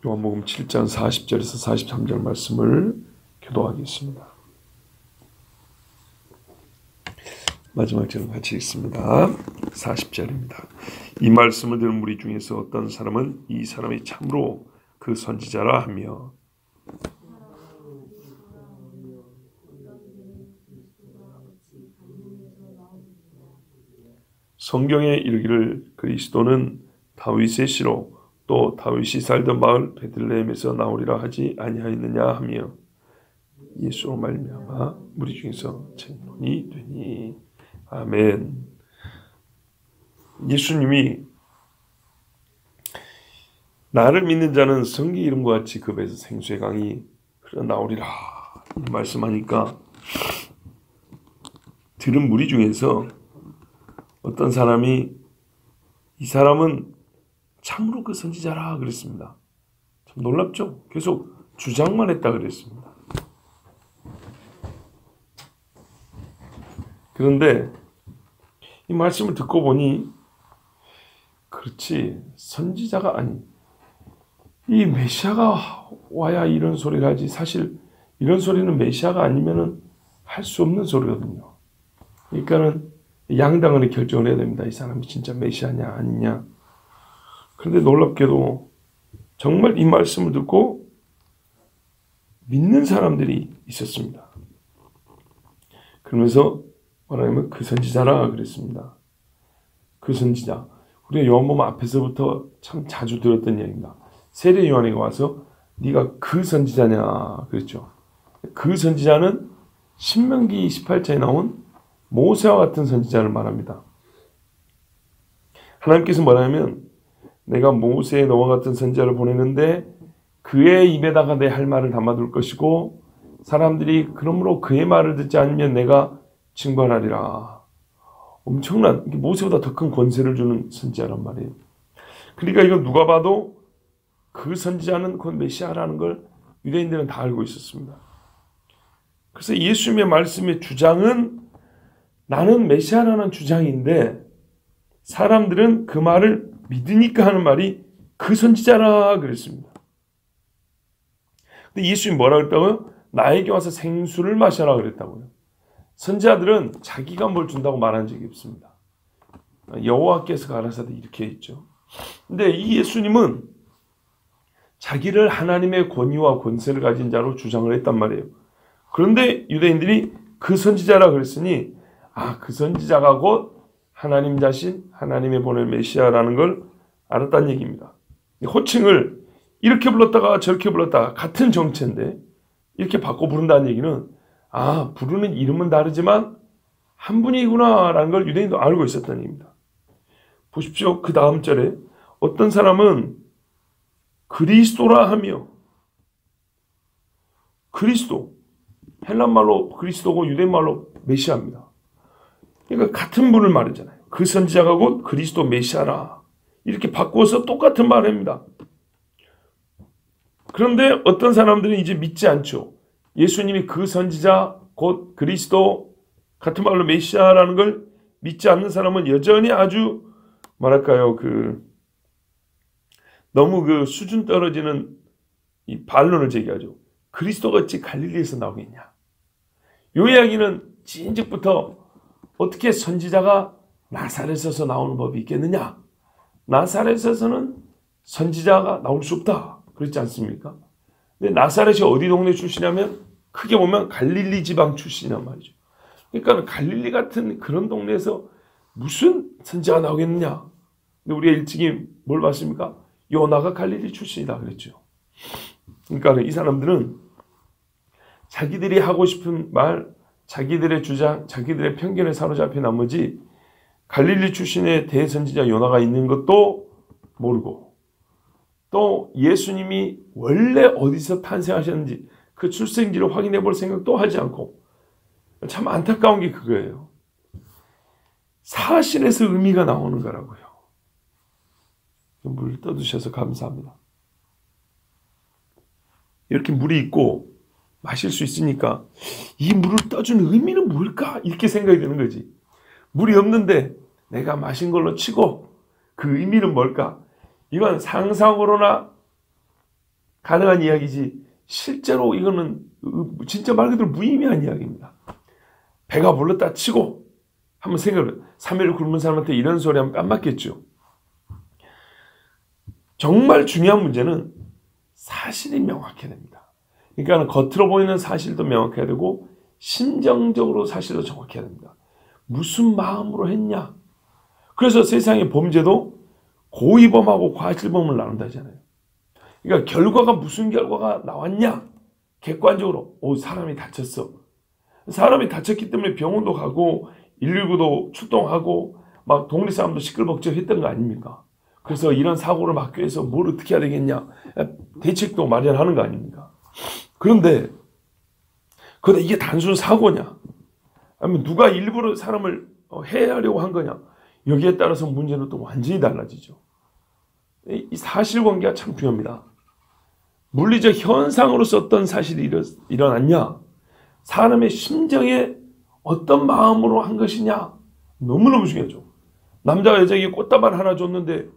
요한복음 7장 40절에서 43절 말씀을 교도하겠습니다. 마지막 절은 같이 읽습니다. 40절입니다. 이 말씀을 들은 무리 중에서 어떤 사람은 이 사람이 참으로 그 선지자라 하며 성경에 이르기를 그리스도는 다윗의 씨로 또 다윗이 살던 마을 베들레헴에서 나오리라 하지 아니하였느냐 하며 예수로 말미암아 무리 중에서 쟁론이 되니. 아멘. 예수님이 나를 믿는 자는 성기 이름과 같이 그 배에서 생수의 강이 흘러나오리라 이 말씀하니까 들은 무리 중에서 어떤 사람이 이 사람은 참으로 그 선지자라 그랬습니다. 참 놀랍죠? 계속 주장만 했다 그랬습니다. 그런데 이 말씀을 듣고 보니 그렇지, 선지자가 아니 이 메시아가 와야 이런 소리를 하지. 사실 이런 소리는 메시아가 아니면은 할 수 없는 소리거든요. 그러니까는 양당원이 결정을 해야 됩니다. 이 사람이 진짜 메시아냐 아니냐. 그런데 놀랍게도 정말 이 말씀을 듣고 믿는 사람들이 있었습니다. 그러면서 뭐라면 그 선지자라 그랬습니다. 그 선지자. 우리가 요한복음 앞에서부터 참 자주 들었던 얘기입니다. 세례 요한이가 와서 네가 그 선지자냐 그랬죠. 그 선지자는 신명기 18장에 나온 모세와 같은 선지자를 말합니다. 하나님께서 뭐라면 내가 모세의 너와 같은 선지자를 보내는데 그의 입에다가 내 할 말을 담아둘 것이고 사람들이 그러므로 그의 말을 듣지 않으면 내가 징벌하리라. 엄청난, 모세보다 더 큰 권세를 주는 선지자란 말이에요. 그러니까 이거 누가 봐도 그 선지자는 곧 메시아라는 걸 유대인들은 다 알고 있었습니다. 그래서 예수님의 말씀의 주장은 나는 메시아라는 주장인데 사람들은 그 말을 믿으니까 하는 말이 그 선지자라 그랬습니다. 근데 예수님이 뭐라 그랬다고요? 나에게 와서 생수를 마셔라 그랬다고요. 선지자들은 자기가 뭘 준다고 말한 적이 없습니다. 여호와께서 가라사대 이렇게 했죠. 근데 이 예수님은 자기를 하나님의 권위와 권세를 가진 자로 주장을 했단 말이에요. 그런데 유대인들이 그 선지자라 그랬으니 그 선지자가 곧 하나님 자신, 하나님의 보낼 메시아라는 걸 알았다는 얘기입니다. 호칭을 이렇게 불렀다가 저렇게 불렀다가 같은 정체인데 이렇게 바꿔 부른다는 얘기는 부르는 이름은 다르지만 한 분이구나라는 걸 유대인도 알고 있었다는 얘기입니다. 보십시오. 그 다음 절에 어떤 사람은 그리스도라 하며, 그리스도, 헬란말로 그리스도고 유대말로 메시아입니다. 그러니까 같은 분을 말하잖아요. 그 선지자가 곧 그리스도 메시아라. 이렇게 바꿔서 똑같은 말을 합니다. 그런데 어떤 사람들은 이제 믿지 않죠. 예수님이 그 선지자 곧 그리스도 같은 말로 메시아라는 걸 믿지 않는 사람은 여전히 아주 뭐랄까요, 너무 수준 떨어지는 이 반론을 제기하죠. 그리스도가 어찌 갈릴리에서 나오겠냐. 이 이야기는 진즉부터 어떻게 선지자가 나사렛에서 나오는 법이 있겠느냐. 나사렛에서는 선지자가 나올 수 없다. 그렇지 않습니까? 근데 나사렛이 어디 동네 출신이냐면 크게 보면 갈릴리 지방 출신이란 말이죠. 그러니까 갈릴리 같은 그런 동네에서 무슨 선지자가 나오겠느냐. 근데 우리가 일찍이 뭘 봤습니까? 요나가 갈릴리 출신이다 그랬죠. 그러니까 이 사람들은 자기들이 하고 싶은 말, 자기들의 주장, 자기들의 편견에 사로잡힌 나머지 갈릴리 출신의 대선지자 요나가 있는 것도 모르고 또 예수님이 원래 어디서 탄생하셨는지 그 출생지를 확인해 볼 생각도 하지 않고 참 안타까운 게 그거예요. 사실에서 의미가 나오는 거라고요. 물 떠주셔서 감사합니다. 이렇게 물이 있고 마실 수 있으니까 이 물을 떠준 의미는 뭘까? 이렇게 생각이 드는 거지. 물이 없는데 내가 마신 걸로 치고 그 의미는 뭘까? 이건 상상으로나 가능한 이야기지 실제로 이거는 진짜 말 그대로 무의미한 이야기입니다. 배가 불렀다 치고 한번 생각을 3일 굶은 사람한테 이런 소리 하면 깜빡겠죠. 정말 중요한 문제는 사실이 명확해야 됩니다. 그러니까 겉으로 보이는 사실도 명확해야 되고 심정적으로 사실도 정확해야 됩니다. 무슨 마음으로 했냐. 그래서 세상의 범죄도 고의범하고 과실범을 나눈다 하잖아요. 그러니까 결과가 무슨 결과가 나왔냐. 객관적으로 사람이 다쳤어. 사람이 다쳤기 때문에 병원도 가고 119도 출동하고 막 동네 사람도 시끌벅적했던 거 아닙니까? 그래서 이런 사고를 막기 위해서 뭘 어떻게 해야 되겠냐. 대책도 마련하는 거 아닙니까? 그런데 이게 단순 사고냐? 아니면 누가 일부러 사람을 해하려고 한 거냐? 여기에 따라서 문제는 또 완전히 달라지죠. 이 사실관계가 참 중요합니다. 물리적 현상으로서 어떤 사실이 일어났냐? 사람의 심정에 어떤 마음으로 한 것이냐? 너무너무 중요하죠. 남자가 여자에게 꽃다발 하나 줬는데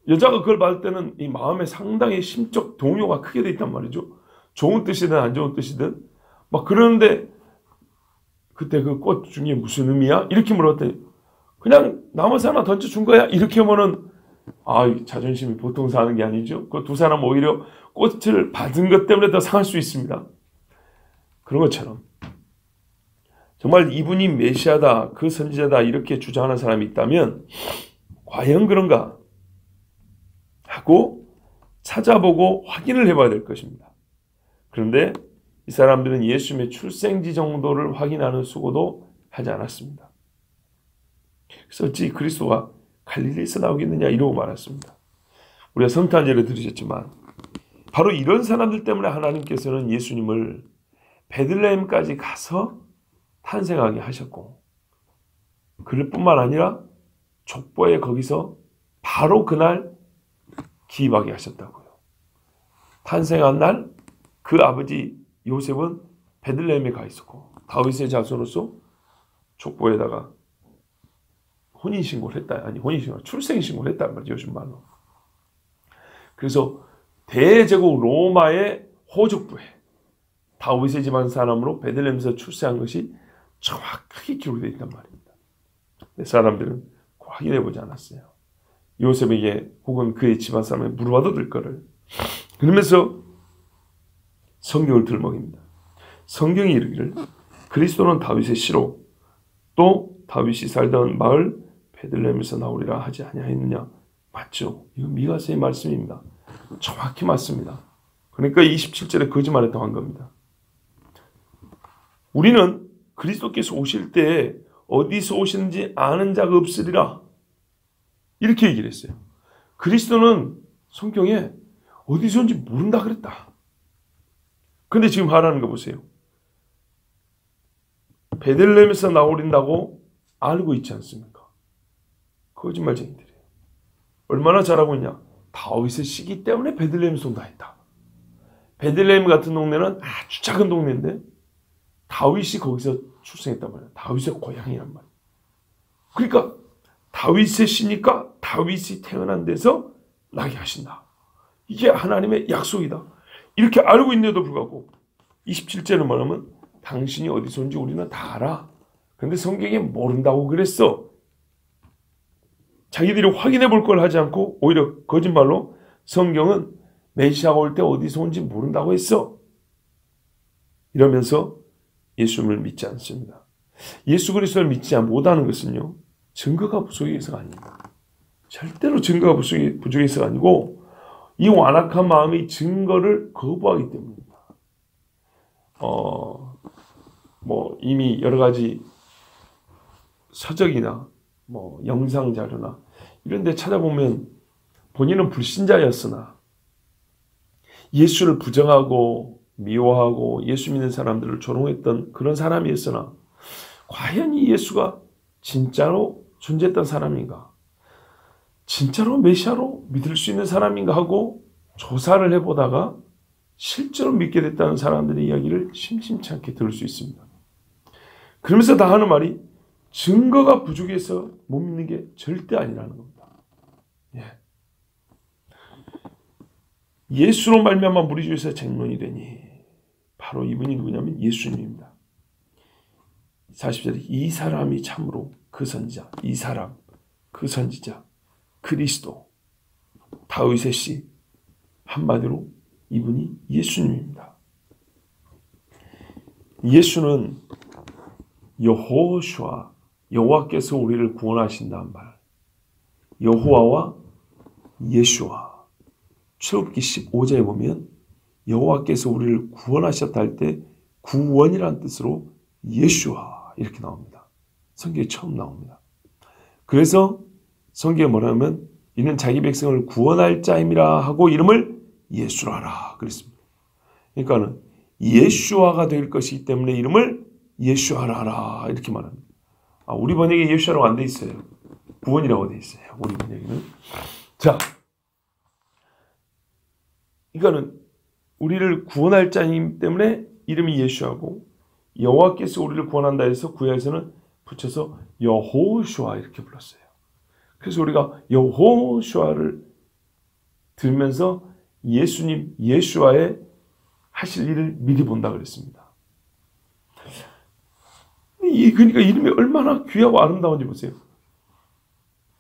여자가 그걸 받을 때는 이 마음에 상당히 심적 동요가 크게 돼 있단 말이죠. 좋은 뜻이든 안 좋은 뜻이든 막 그러는데 그때 그 꽃 중에 무슨 의미야? 이렇게 물어봤더니 그냥 나머지 하나 던져준 거야? 이렇게 하면은 자존심이 보통 상하는 게 아니죠. 그 두 사람 오히려 꽃을 받은 것 때문에 더 상할 수 있습니다. 그런 것처럼 정말 이분이 메시아다, 그 선지자다 이렇게 주장하는 사람이 있다면 과연 그런가 하고 찾아보고 확인을 해봐야 될 것입니다. 그런데 이 사람들은 예수님의 출생지 정도를 확인하는 수고도 하지 않았습니다. 그래서 어찌 그리스도가 갈릴리에서 나오겠느냐 이러고 말았습니다. 우리가 성탄절에 들으셨지만 바로 이런 사람들 때문에 하나님께서는 예수님을 베들레헴까지 가서 탄생하게 하셨고 그뿐만 아니라 족보에 거기서 바로 그날 기입하게 하셨다고요. 탄생한 날 그 아버지 요셉은 베들레헴에 가 있었고 다윗의 자손으로서 족보에다가 혼인신고를 했다. 출생신고를 했단 말이죠. 요즘 말로. 그래서 대제국 로마의 호족부에 다윗의 집안 사람으로 베들레헴에서 출생한 것이 정확하게 기록되어 있단 말입니다. 사람들은 확인해보지 않았어요. 요셉에게 혹은 그의 집안 사람에게 물어봐도 될 거를. 그러면서 성경을 들먹입니다. 성경이 이르기를 그리스도는 다윗의 씨로 또 다윗이 살던 마을 베들레헴에서 나오리라 하지 아니하였느냐. 맞죠? 이거 미가서의 말씀입니다. 정확히 맞습니다. 그러니까 27절에 거짓말했다고 한 겁니다. 우리는 그리스도께서 오실 때 어디서 오시는지 아는 자가 없으리라. 이렇게 얘기를 했어요. 그리스도는 성경에 어디서 온지 모른다 그랬다. 근데 지금 말하는 거 보세요. 베들레헴에서 나오린다고 알고 있지 않습니까? 거짓말쟁이들이에요. 얼마나 잘하고 있냐. 다윗의 씨기 때문에 베들레헴에서 온다 했다. 베들레헴 같은 동네는 아주 작은 동네인데 다윗이 거기서 출생했단 말이에요. 다윗의 고향이란 말이에요. 그러니까 다윗의 씨니까 다윗이 태어난 데서 나게 하신다. 이게 하나님의 약속이다. 이렇게 알고 있는데도 불구하고 27절은 뭐냐면 당신이 어디서 온지 우리는 다 알아. 그런데 성경에 모른다고 그랬어. 자기들이 확인해 볼 걸 하지 않고 오히려 거짓말로 성경은 메시아가 올 때 어디서 온지 모른다고 했어. 이러면서 예수님을 믿지 않습니다. 예수 그리스도를 믿지 못하는 것은요. 증거가 부족해서가 아닙니다. 절대로 증거가 부족해서가 아니고 이 완악한 마음이 증거를 거부하기 때문입니다. 이미 여러 가지 서적이나 영상 자료나 이런 데 찾아보면 본인은 불신자였으나 예수를 부정하고 미워하고 예수 믿는 사람들을 조롱했던 그런 사람이었으나 과연 이 예수가 진짜로 존재했던 사람인가? 진짜로 메시아로 믿을 수 있는 사람인가 하고 조사를 해보다가 실제로 믿게 됐다는 사람들의 이야기를 심심치 않게 들을 수 있습니다. 그러면서 다 하는 말이 증거가 부족해서 못 믿는 게 절대 아니라는 겁니다. 예. 예수로 말미암아 무리 중에서 쟁론이 되니 바로 이분이 누구냐면 예수님입니다. 40절에 이 사람이 참으로 그 선지자, 이 사람 그 선지자 그리스도 다윗의 씨, 한마디로 이분이 예수님입니다. 예수는 여호슈아, 여호와께서 우리를 구원하신다는 말, 여호와와 예수와 출애굽기 15장에 보면 여호와께서 우리를 구원하셨다 할 때 구원이라는 뜻으로 예수와 이렇게 나옵니다. 성경에 처음 나옵니다. 그래서 성경에 뭐라면 이는 자기 백성을 구원할 자임이라 하고 이름을 예수라 하라 그랬습니다. 그러니까는 예수아가 될 것이기 때문에 이름을 예수아라 하라 이렇게 말합니다. 우리 번역에 예수아라고 안 돼 있어요. 구원이라고 돼 있어요. 우리 번역에는. 자, 이거는 우리를 구원할 자이기 때문에 이름이 예수아고 여호와께서 우리를 구원한다 해서 구약에서는 붙여서 여호슈아 이렇게 불렀어요. 그래서 우리가 여호슈아를 들으면서 예수님 예수아의 하실 일을 미리 본다 그랬습니다. 그러니까 이름이 얼마나 귀하고 아름다운지 보세요.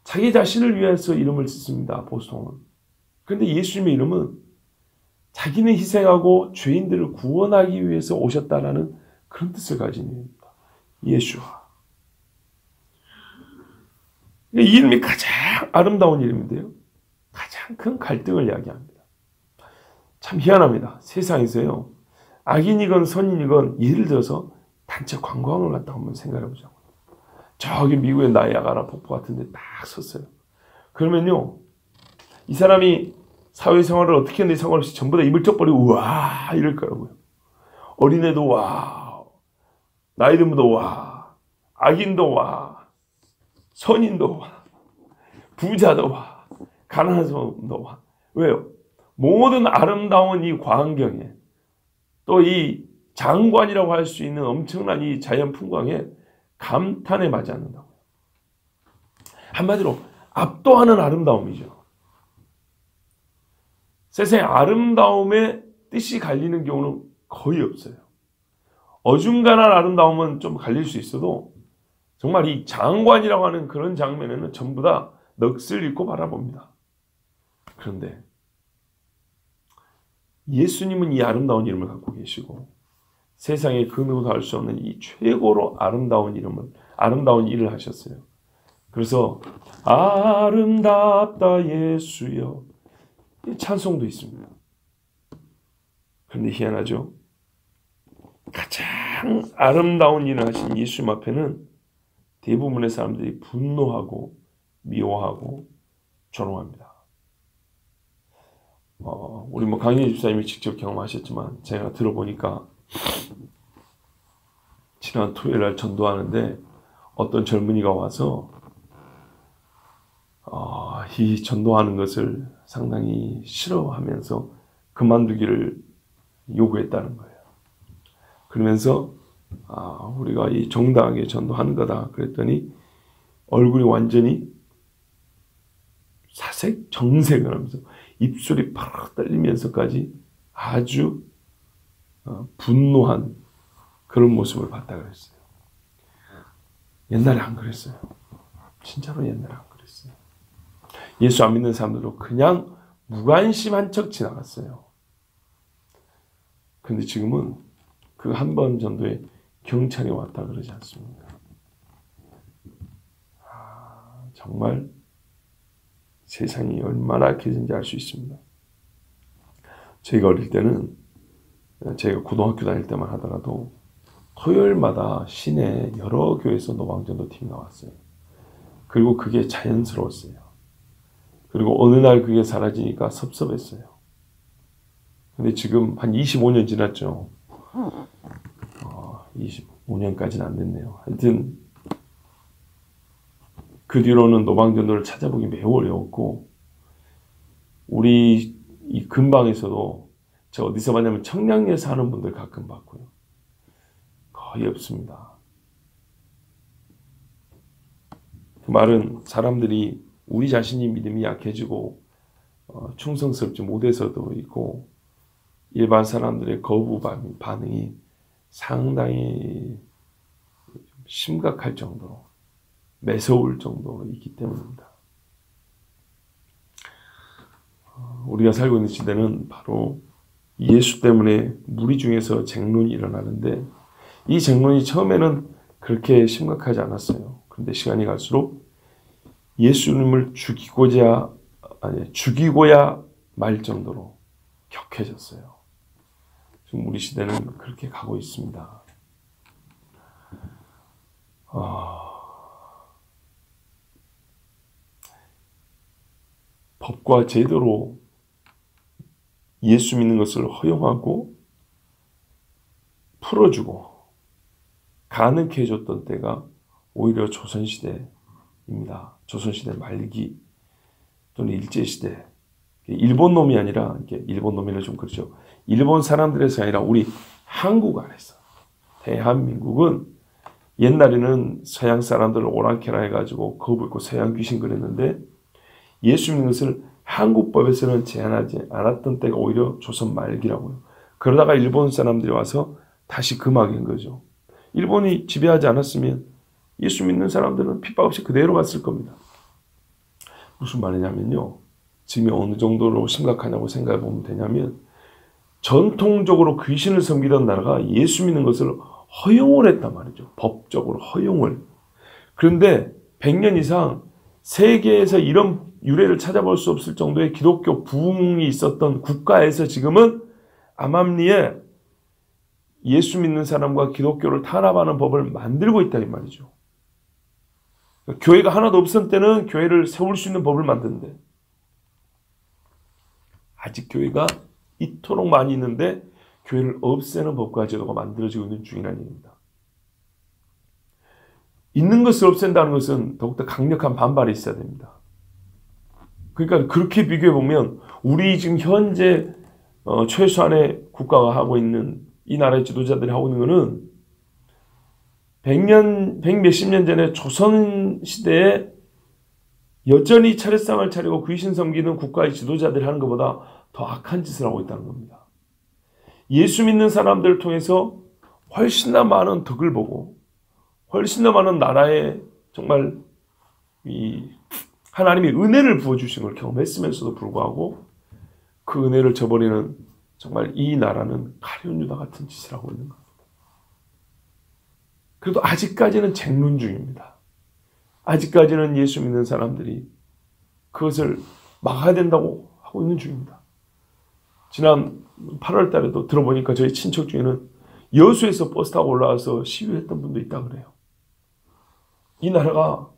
자기 자신을 위해서 이름을 쓰습니다. 보통은. 그런데 예수님의 이름은 자기는 희생하고 죄인들을 구원하기 위해서 오셨다라는 그런 뜻을 가진 이름입니다. 예수아. 이 이름이 가장 아름다운 이름인데요. 가장 큰 갈등을 이야기합니다. 참 희한합니다. 세상에서요. 악인이건 선인이건 예를 들어서 단체 관광을 갔다 한번 생각해 보자고요. 저기 미국의 나이아가라 폭포 같은 데 딱 섰어요. 그러면요. 이 사람이 사회생활을 어떻게 했는지 상관없이 전부 다 입을 쩍 벌리고 우와 이럴 거라고요. 어린애도 와, 나이 든 분도 와, 악인도 와, 선인도 와, 부자도 와, 가난한 사람도 와. 왜요? 모든 아름다운 이 광경에 또 이 장관이라고 할 수 있는 엄청난 이 자연 풍광에 감탄에 맞지 않는다고요. 한마디로 압도하는 아름다움이죠. 세상에 아름다움에 뜻이 갈리는 경우는 거의 없어요. 어중간한 아름다움은 좀 갈릴 수 있어도 정말 이 장관이라고 하는 그런 장면에는 전부 다 넋을 잃고 바라봅니다. 그런데 예수님은 이 아름다운 이름을 갖고 계시고 세상에 그 누구도 알 수 없는 이 최고로 아름다운 일을 하셨어요. 그래서 아름답다 예수여 이 찬송도 있습니다. 그런데 희한하죠. 가장 아름다운 일을 하신 예수님 앞에는 대부분의 사람들이 분노하고 미워하고 조롱합니다. 우리 강인희 집사님이 직접 경험하셨지만 제가 들어보니까 지난 토요일 날 전도하는데 어떤 젊은이가 와서 이 전도하는 것을 상당히 싫어하면서 그만두기를 요구했다는 거예요. 그러면서 우리가 이 정당하게 전도하는 거다 그랬더니 얼굴이 완전히 사색 정색을 하면서 입술이 팍 떨리면서까지 아주 분노한 그런 모습을 봤다 그랬어요. 옛날에 안 그랬어요. 진짜로 옛날에 안 그랬어요. 예수 안 믿는 사람들도 그냥 무관심한 척 지나갔어요. 근데 지금은 그 한 번 전도에 경찰이 왔다 그러지 않습니까? 정말 세상이 얼마나 악해진지 알 수 있습니다. 제가 어릴 때는 제가 고등학교 다닐 때만 하더라도 토요일마다 시내 여러 교회에서 노방전도팀이 나왔어요. 그리고 그게 자연스러웠어요. 그리고 어느 날 그게 사라지니까 섭섭했어요. 근데 지금 한 25년 지났죠. 25년까지는 안 됐네요. 하여튼 그 뒤로는 노방전도를 찾아보기 매우 어려웠고 우리 이 근방에서도 저 어디서 봤냐면 청량리에 사는 분들 가끔 봤고요. 거의 없습니다. 그 말은 사람들이 우리 자신이 믿음이 약해지고 충성스럽지 못해서도 있고 일반 사람들의 거부 반응이 상당히 심각할 정도로 매서울 정도로 있기 때문입니다. 우리가 살고 있는 시대는 바로 예수 때문에 무리 중에서 쟁론이 일어나는데 이 쟁론이 처음에는 그렇게 심각하지 않았어요. 그런데 시간이 갈수록 예수님을 죽이고야 말 정도로 격해졌어요. 지금 우리 시대는 그렇게 가고 있습니다. 법과 제도로 예수 믿는 것을 허용하고 풀어주고 가능케 해줬던 때가 오히려 조선시대입니다. 조선시대 말기 또는 일제시대. 일본 놈이 아니라, 일본 놈이라 좀 그렇죠. 일본 사람들에서 아니라 우리 한국 안에서. 대한민국은 옛날에는 서양 사람들을 오랑캐라 해가지고 겁을 입고 서양 귀신 그랬는데 예수 믿는 것을 한국법에서는 제한하지 않았던 때가 오히려 조선 말기라고요. 그러다가 일본 사람들이 와서 다시 금하게 거죠. 일본이 지배하지 않았으면 예수 믿는 사람들은 핍박 없이 그대로 갔을 겁니다. 무슨 말이냐면요. 지금 어느 정도로 심각하냐고 생각해 보면 되냐면 전통적으로 귀신을 섬기던 나라가 예수 믿는 것을 허용을 했단 말이죠. 법적으로 허용을. 그런데 100년 이상 세계에서 이런 유래를 찾아볼 수 없을 정도의 기독교 부흥이 있었던 국가에서 지금은 암암리에 예수 믿는 사람과 기독교를 탄압하는 법을 만들고 있다 이 말이죠. 교회가 하나도 없을 때는 교회를 세울 수 있는 법을 만드는데 아직 교회가 이토록 많이 있는데 교회를 없애는 법과 제도가 만들어지고 있는 중이라는 얘기입니다. 있는 것을 없앤다는 것은 더욱더 강력한 반발이 있어야 됩니다. 그러니까 그렇게 비교해 보면 우리 지금 현재 최소한의 국가가 하고 있는 이 나라의 지도자들이 하고 있는 것은 100몇십 년 전에 조선시대에 여전히 차례상을 차리고 귀신 섬기는 국가의 지도자들이 하는 것보다 더 악한 짓을 하고 있다는 겁니다. 예수 믿는 사람들을 통해서 훨씬 더 많은 덕을 보고 훨씬 더 많은 나라에 정말 이 하나님이 은혜를 부어주신 걸 경험했으면서도 불구하고 그 은혜를 저버리는 정말 이 나라는 가룟 유다 같은 짓을 하고 있는 겁니다. 그래도 아직까지는 쟁론 중입니다. 아직까지는 예수 믿는 사람들이 그것을 막아야 된다고 하고 있는 중입니다. 지난 8월 달에도 들어보니까 저희 친척 중에는 여수에서 버스 타고 올라와서 시위했던 분도 있다 그래요. 이 나라가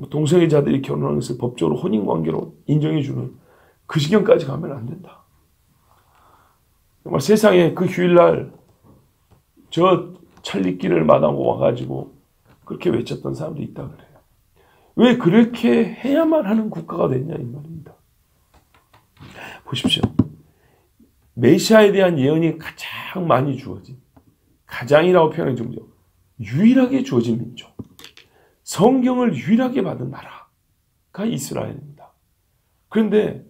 동성애자들이 결혼하는 것을 법적으로 혼인관계로 인정해주는 그 지경까지 가면 안 된다. 정말 세상에 그 휴일날 저 천리길을 마다하고 와가지고 그렇게 외쳤던 사람도 있다 그래요. 왜 그렇게 해야만 하는 국가가 됐냐 이 말입니다. 보십시오. 메시아에 대한 예언이 가장 많이 주어진, 가장이라고 표현해 주죠. 유일하게 주어진 민족. 성경을 유일하게 받은 나라가 이스라엘입니다. 그런데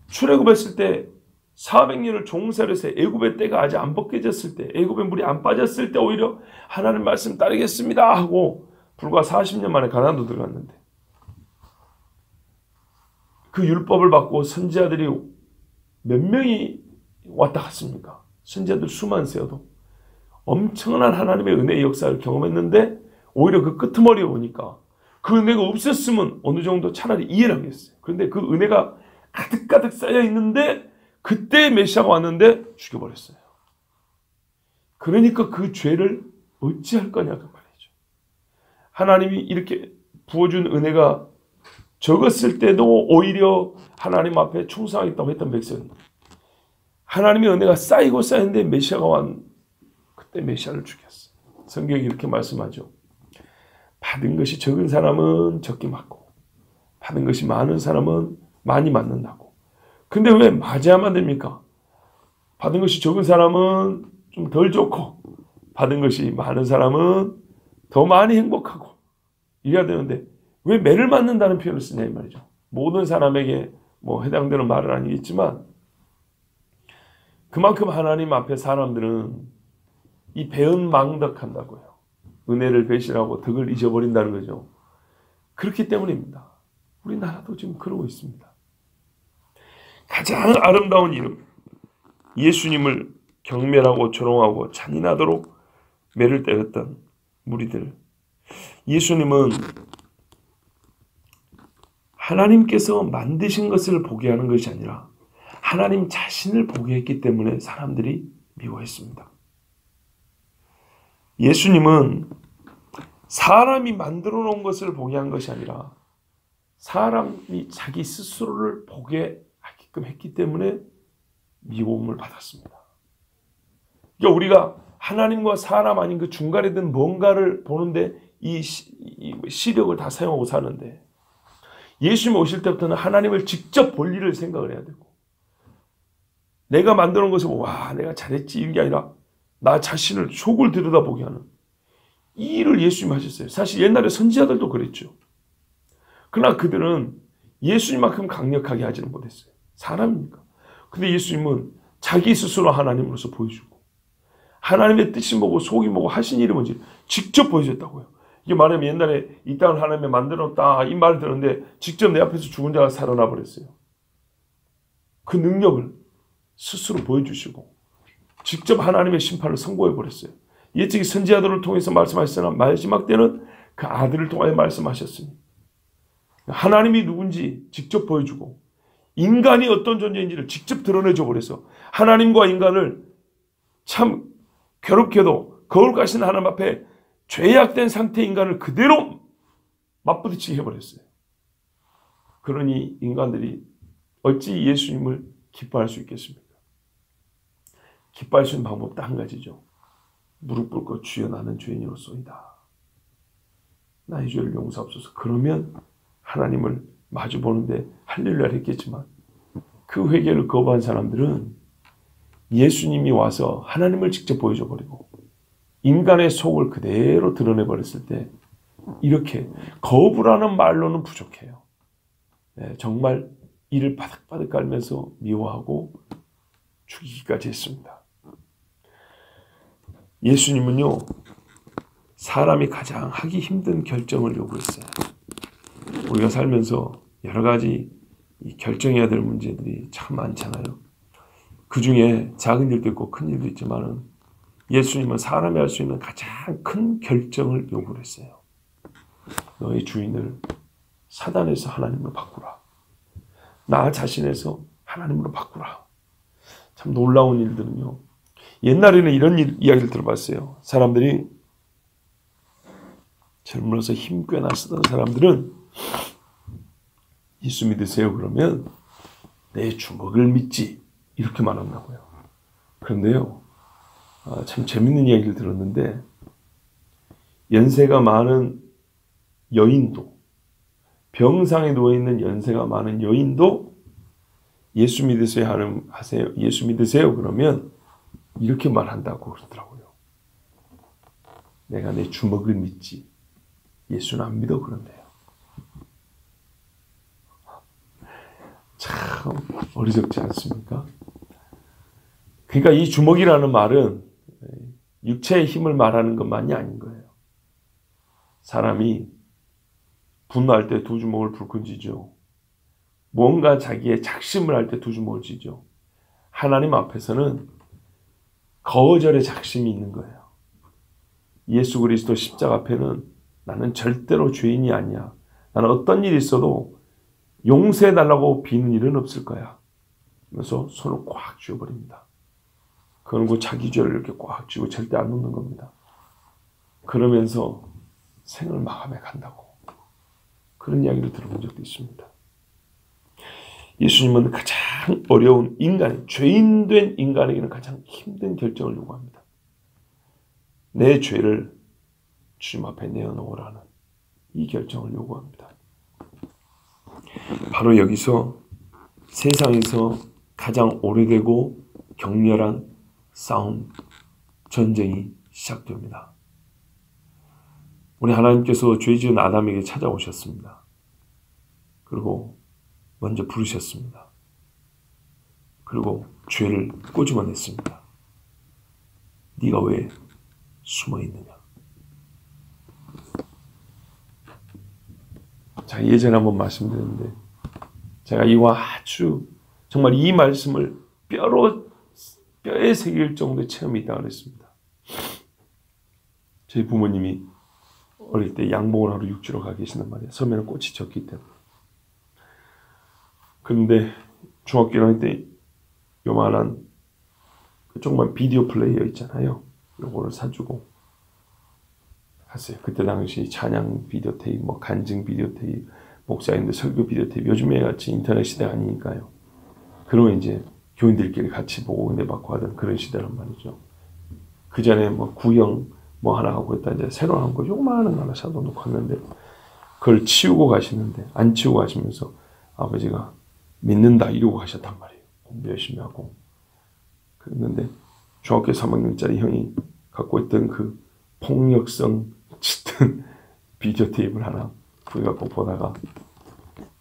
출애굽했을 때 400년을 종살을 해서 애굽의 때가 아직 안 벗겨졌을 때, 애굽의 물이 안 빠졌을 때 오히려 하나님 말씀 따르겠습니다 하고 불과 40년 만에 가나안도 들어갔는데 그 율법을 받고 선지자들이 몇 명이 왔다 갔습니까? 선지자들 수만 세어도 엄청난 하나님의 은혜의 역사를 경험했는데 오히려 그 끄트머리에 오니까 그 은혜가 없었으면 어느 정도 차라리 이해를 하겠어요. 그런데 그 은혜가 가득가득 쌓여 있는데 그때 메시아가 왔는데 죽여버렸어요. 그러니까 그 죄를 어찌할 거냐 그 말이죠. 하나님이 이렇게 부어준 은혜가 적었을 때도 오히려 하나님 앞에 충성하겠다고 했던 백성, 하나님의 은혜가 쌓이고 쌓였는데 메시아가 왔 그때 메시아를 죽였어요. 성경이 이렇게 말씀하죠. 받은 것이 적은 사람은 적게 맞고 받은 것이 많은 사람은 많이 맞는다고. 근데 왜 맞아야만 됩니까? 받은 것이 적은 사람은 좀 덜 좋고 받은 것이 많은 사람은 더 많이 행복하고 이래야 되는데 왜 매를 맞는다는 표현을 쓰냐 이 말이죠. 모든 사람에게 해당되는 말은 아니겠지만 그만큼 하나님 앞에 사람들은 이 배은망덕한다고요. 은혜를 배신하고 덕을 잊어버린다는 거죠. 그렇기 때문입니다. 우리나라도 지금 그러고 있습니다. 가장 아름다운 이름, 예수님을 경멸하고 조롱하고 잔인하도록 매를 때렸던 무리들. 예수님은 하나님께서 만드신 것을 보게 하는 것이 아니라 하나님 자신을 보게 했기 때문에 사람들이 미워했습니다. 예수님은 사람이 만들어 놓은 것을 보게 한 것이 아니라 사람이 자기 스스로를 보게 하게끔 했기 때문에 미움을 받았습니다. 그러니까 우리가 하나님과 사람 아닌 그 중간에 든 뭔가를 보는데 이 시력을 다 사용하고 사는데 예수님 오실 때부터는 하나님을 직접 볼 일을 생각을 해야 되고 내가 만들어 놓은 것을 와 내가 잘했지 이런 게 아니라 나 자신을 속을 들여다보게 하는 이 일을 예수님이 하셨어요. 사실 옛날에 선지자들도 그랬죠. 그러나 그들은 예수님만큼 강력하게 하지는 못했어요. 사람이니까. 근데 예수님은 자기 스스로 하나님으로서 보여주고 하나님의 뜻이 뭐고 속이 뭐고 하신 일이 뭔지 직접 보여줬다고요. 이게 말하면 옛날에 이 땅을 하나님이 만들었다 이 말을 들었는데 직접 내 앞에서 죽은 자가 살아나 버렸어요. 그 능력을 스스로 보여주시고 직접 하나님의 심판을 선고해 버렸어요. 예측이 선지자들을 통해서 말씀하셨으나 마지막 때는 그 아들을 통하여 말씀하셨으니 하나님이 누군지 직접 보여주고 인간이 어떤 존재인지를 직접 드러내줘 버려서 하나님과 인간을 참 괴롭게도 거울 가신 하나님 앞에 죄악된 상태의 인간을 그대로 맞부딪히게 해버렸어요. 그러니 인간들이 어찌 예수님을 기뻐할 수 있겠습니까? 기뻐할 수 있는 방법 딱 한 가지죠. 무릎 꿇고 주여 나는 죄인으로소이다. 나의 죄를 용서하옵소서. 그러면 하나님을 마주보는데 할렐루야를 했겠지만 그 회개를 거부한 사람들은 예수님이 와서 하나님을 직접 보여줘 버리고 인간의 속을 그대로 드러내 버렸을 때 이렇게 거부라는 말로는 부족해요. 네, 정말 이를 바득바득 깔면서 미워하고 죽이기까지 했습니다. 예수님은요 사람이 가장 하기 힘든 결정을 요구했어요. 우리가 살면서 여러 가지 결정해야 될 문제들이 참 많잖아요. 그 중에 작은 일도 있고 큰 일도 있지만은 예수님은 사람이 할 수 있는 가장 큰 결정을 요구를 했어요. 너의 주인을 사단에서 하나님으로 바꾸라. 나 자신에서 하나님으로 바꾸라. 참 놀라운 일들은요. 옛날에는 이런 이야기를 들어봤어요. 사람들이 젊어서 힘 꽤나 쓰던 사람들은 예수 믿으세요 그러면 내 주먹을 믿지 이렇게 말한다고요. 그런데요. 참 재밌는 이야기를 들었는데 연세가 많은 여인도 병상에 누워있는 연세가 많은 여인도 예수 믿으세요 하세요. 예수 믿으세요 그러면 이렇게 말한다고 그러더라고요. 내가 내 주먹을 믿지 예수는 안 믿어 그런대요. 참 어리석지 않습니까? 그러니까 이 주먹이라는 말은 육체의 힘을 말하는 것만이 아닌 거예요. 사람이 분노할 때 두 주먹을 불끈 쥐죠. 뭔가 자기의 작심을 할 때 두 주먹을 쥐죠. 하나님 앞에서는 거절의 작심이 있는 거예요. 예수 그리스도 십자가 앞에는 나는 절대로 죄인이 아니야. 나는 어떤 일이 있어도 용서해달라고 비는 일은 없을 거야. 그래서 손을 꽉 쥐어버립니다. 그리고 자기 죄를 이렇게 꽉 쥐고 절대 안 놓는 겁니다. 그러면서 생을 마감해 간다고. 그런 이야기를 들어본 적도 있습니다. 예수님은 가장 어려운 인간, 죄인된 인간에게는 가장 힘든 결정을 요구합니다. 내 죄를 주님 앞에 내어놓으라는 이 결정을 요구합니다. 바로 여기서 세상에서 가장 오래되고 격렬한 싸움, 전쟁이 시작됩니다. 우리 하나님께서 죄 지은 아담에게 찾아오셨습니다. 그리고 먼저 부르셨습니다. 그리고 죄를 꼬집어냈습니다. 네가 왜 숨어 있느냐? 자, 예전에 한번 말씀드렸는데 제가 이와 아주 정말 이 말씀을 뼈에 새길 정도의 체험이 있다고 그랬습니다. 저희 부모님이 어릴 때 양봉을 하러 육지로 가 계신단 말이에요. 섬에는 꽃이 적기 때문에. 그런데 중학교 1학년 때 요만한 정말 비디오 플레이어 있잖아요. 요거를 사주고 갔어요. 그때 당시 찬양 비디오 테이프, 뭐 간증 비디오 테이프, 목사님들 설교 비디오 테이프, 요즘에 같이 인터넷 시대가 아니니까요. 그러면 이제 교인들끼리 같이 보고 은혜 받고 하던 그런 시대란 말이죠. 그 전에 뭐 구형 뭐 하나 하고 있다 이제 새로 나온 거 요만한 거 하나 사놓고 갔는데 그걸 치우고 가시는데 안 치우고 가시면서 아버지가 믿는다 이러고 가셨단 말이에요. 공부 열심히 하고. 그랬는데 중학교 3학년짜리 형이 갖고 있던 그 폭력성 짙은 비디오 테이프를 하나 구해갖고 보다가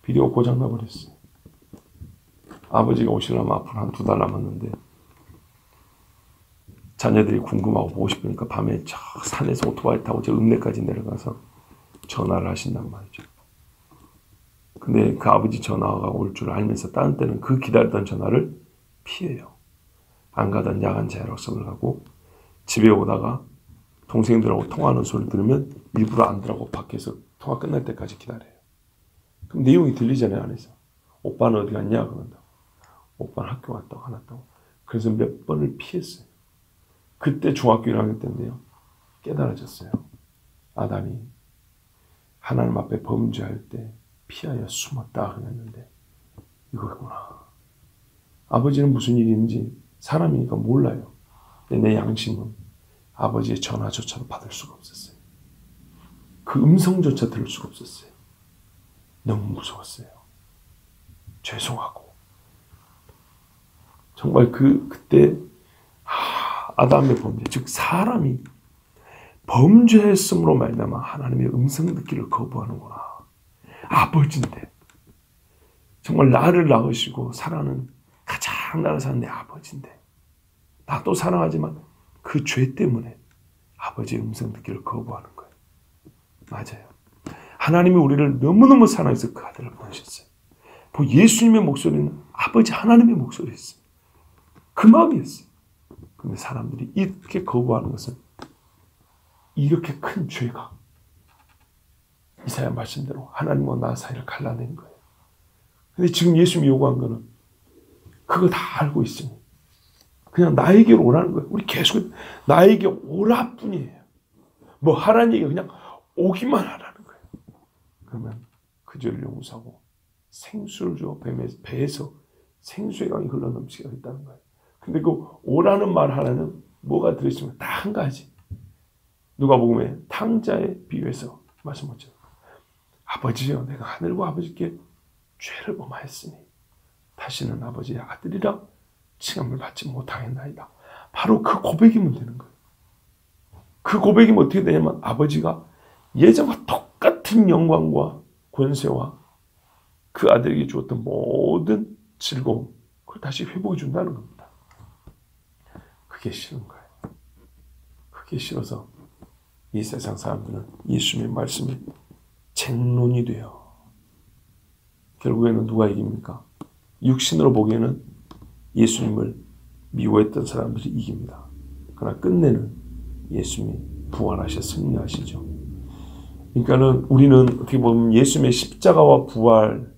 비디오 고장나 버렸어요. 아버지가 오시려면 앞으로 한 2달 남았는데 자녀들이 궁금하고 보고 싶으니까 밤에 저 산에서 오토바이 타고 저 읍내까지 내려가서 전화를 하신단 말이죠. 근데 그 아버지 전화가 올 줄 알면서 다른 때는 그 기다렸던 전화를 피해요. 안 가던 야간 자율학습을 가고 집에 오다가 동생들하고 통화하는 소리 들으면 일부러 안 들어가고 밖에서 통화 끝날 때까지 기다려요. 그럼 내용이 들리잖아요, 안에서. 오빠는 어디 갔냐? 그런다고. 오빠는 학교 갔다고 안 왔다고. 그래서 몇 번을 피했어요. 그때 중학교 1학년 때인데요. 깨달아졌어요. 아담이 하나님 앞에 범죄할 때 피하여 숨었다 그랬는데 이거구나. 아버지는 무슨 일이 있는지 사람이니까 몰라요. 근데 내 양심은 아버지의 전화조차도 받을 수가 없었어요. 그 음성조차 들을 수가 없었어요. 너무 무서웠어요. 죄송하고 정말 그때 아담의 범죄, 즉 사람이 범죄했음으로 말미암아 하나님의 음성 듣기를 거부하는구나. 아버지인데 정말 나를 낳으시고 사랑하는 가장 나를 사는 내 아버지인데 나도 사랑하지만 그 죄 때문에 아버지의 음성 듣기를 거부하는 거예요. 맞아요. 하나님이 우리를 너무너무 사랑해서 그 아들을 보내셨어요. 예수님의 목소리는 아버지 하나님의 목소리였어요. 그 마음이었어요. 근데 사람들이 이렇게 거부하는 것은 이렇게 큰 죄가 이사야 말씀대로 하나님과 나 사이를 갈라낸 거예요. 근데 지금 예수님이 요구한 거는 그거 다 알고 있으니 그냥 나에게로 오라는 거예요. 우리 계속 나에게 오라 뿐이에요. 뭐 하라는 얘기가 그냥 오기만 하라는 거예요. 그러면 그 죄를 용서하고 생수를 줘 배에서 생수의 강이 흘러넘치게 하겠다는 거예요. 근데 그 오라는 말 하나는 뭐가 들어있으면 다 한 가지. 누가복음에 탕자에 비유해서 말씀하죠. 아버지여 내가 하늘과 아버지께 죄를 범하였으니 다시는 아버지의 아들이라 칭함을 받지 못하겠나이다. 바로 그 고백이면 되는 거예요. 그 고백이면 어떻게 되냐면 아버지가 예전과 똑같은 영광과 권세와 그 아들에게 주었던 모든 즐거움 그걸 다시 회복해 준다는 겁니다. 그게 싫은 거예요. 그게 싫어서 이 세상 사람들은 예수님의 말씀이 쟁론이 돼요. 결국에는 누가 이깁니까? 육신으로 보기에는 예수님을 미워했던 사람들이 이깁니다. 그러나 끝내는 예수님이 부활하셔 승리하시죠. 그러니까는 우리는 어떻게 보면 예수님의 십자가와 부활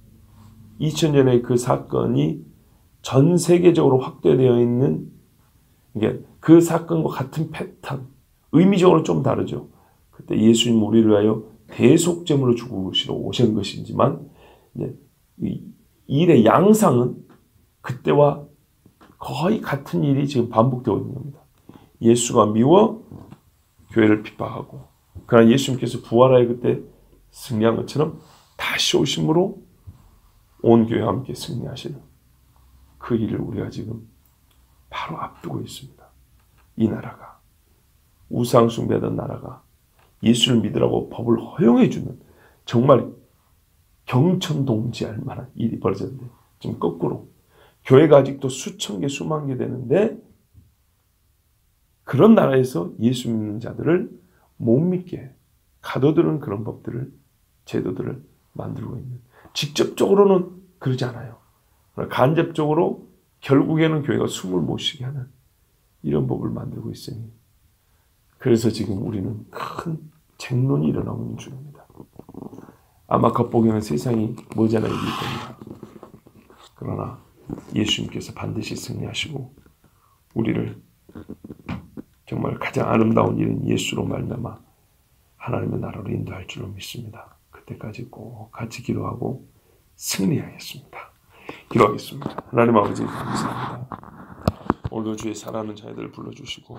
2000년의 그 사건이 전 세계적으로 확대되어 있는 그 사건과 같은 패턴, 의미적으로 좀 다르죠. 그때 예수님 우리를 위하여 대속제물로 죽으시러 오신 것이지만 이 일의 양상은 그때와 거의 같은 일이 지금 반복되고 있는 겁니다. 예수가 미워 교회를 핍박하고 그러나 예수님께서 부활하여 그때 승리한 것처럼 다시 오심으로 온 교회와 함께 승리하시는 그 일을 우리가 지금 바로 앞두고 있습니다. 이 나라가 우상 숭배하던 나라가 예수를 믿으라고 법을 허용해 주는 정말 경천동지할 만한 일이 벌어졌는데 지금 거꾸로 교회가 아직도 수천 개 수만 개 되는데 그런 나라에서 예수 믿는 자들을 못 믿게 가둬두는 그런 법들을 제도들을 만들고 있는, 직접적으로는 그러지 않아요. 간접적으로 결국에는 교회가 숨을 못 쉬게 하는 이런 법을 만들고 있으니, 그래서 지금 우리는 큰 쟁론이 일어나고 있는 중입니다. 아마 겉보기에는 세상이 머지않아 이길 겁니다. 그러나 예수님께서 반드시 승리하시고 우리를 정말 가장 아름다운 일인 예수로 말미암아 하나님의 나라로 인도할 줄로 믿습니다. 그때까지 꼭 같이 기도하고 승리하겠습니다. 기도하겠습니다. 하나님 아버지 감사합니다. 오늘도 주의 사랑하는 자녀들을 불러주시고